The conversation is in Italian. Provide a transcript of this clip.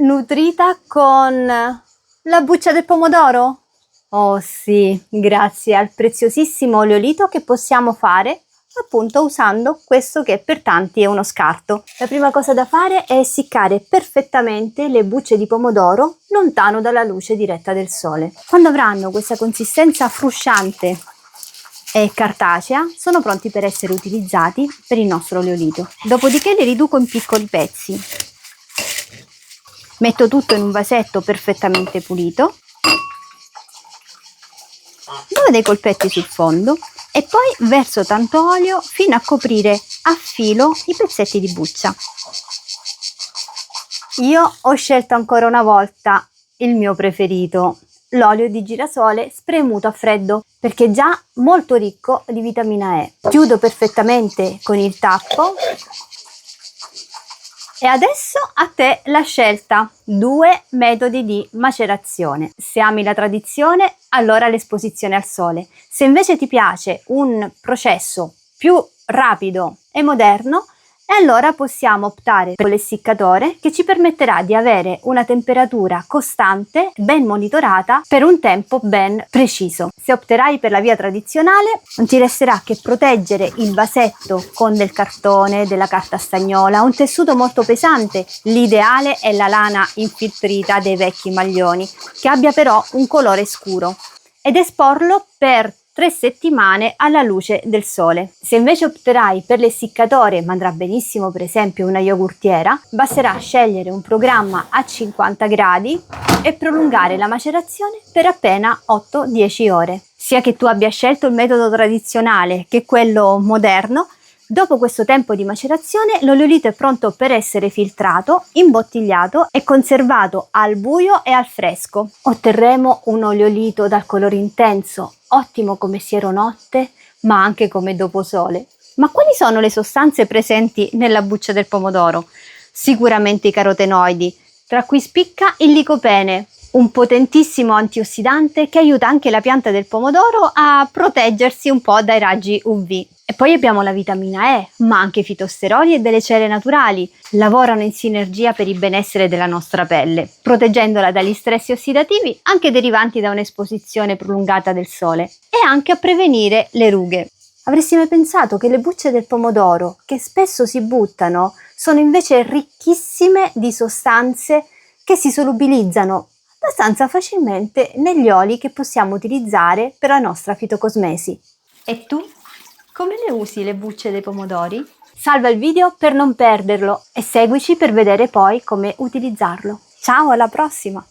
nutrita con la buccia del pomodoro? Oh sì, grazie al preziosissimo oleolito che possiamo fare appunto usando questo che per tanti è uno scarto. La prima cosa da fare è essiccare perfettamente le bucce di pomodoro lontano dalla luce diretta del sole. Quando avranno questa consistenza frusciante e cartacea, sono pronti per essere utilizzati per il nostro oleolito. Dopodiché li riduco in piccoli pezzi. Metto tutto in un vasetto perfettamente pulito, dove dei colpetti sul fondo, e poi verso tanto olio fino a coprire a filo i pezzetti di buccia. Io ho scelto ancora una volta il mio preferito, l'olio di girasole spremuto a freddo, perché è già molto ricco di vitamina E. Chiudo perfettamente con il tappo. E adesso a te la scelta, 2 metodi di macerazione. Se ami la tradizione, allora l'esposizione al sole. Se invece ti piace un processo più rapido e moderno, allora possiamo optare per l'essiccatore, che ci permetterà di avere una temperatura costante, ben monitorata, per un tempo ben preciso. Se opterai per la via tradizionale, non ti resterà che proteggere il vasetto con del cartone, della carta stagnola, un tessuto molto pesante. L'ideale è la lana infiltrita dei vecchi maglioni, che abbia però un colore scuro, ed esporlo per 3 settimane alla luce del sole. Se invece opterai per l'essiccatore, ma andrà benissimo per esempio una yogurtiera, basterà scegliere un programma a 50 gradi e prolungare la macerazione per appena 8-10 ore. Sia che tu abbia scelto il metodo tradizionale che quello moderno, dopo questo tempo di macerazione l'oleolito è pronto per essere filtrato, imbottigliato e conservato al buio e al fresco. Otterremo un oleolito dal colore intenso, ottimo come siero notte, ma anche come doposole. Ma quali sono le sostanze presenti nella buccia del pomodoro? Sicuramente i carotenoidi, tra cui spicca il licopene, un potentissimo antiossidante che aiuta anche la pianta del pomodoro a proteggersi un po' dai raggi UV. E poi abbiamo la vitamina E, ma anche i fitosteroli e delle celle naturali lavorano in sinergia per il benessere della nostra pelle, proteggendola dagli stress ossidativi anche derivanti da un'esposizione prolungata del sole, e anche a prevenire le rughe. Avresti mai pensato che le bucce del pomodoro, che spesso si buttano, sono invece ricchissime di sostanze che si solubilizzano abbastanza facilmente negli oli che possiamo utilizzare per la nostra fitocosmesi? E tu? Come le usi le bucce dei pomodori? Salva il video per non perderlo e seguici per vedere poi come utilizzarlo. Ciao, alla prossima!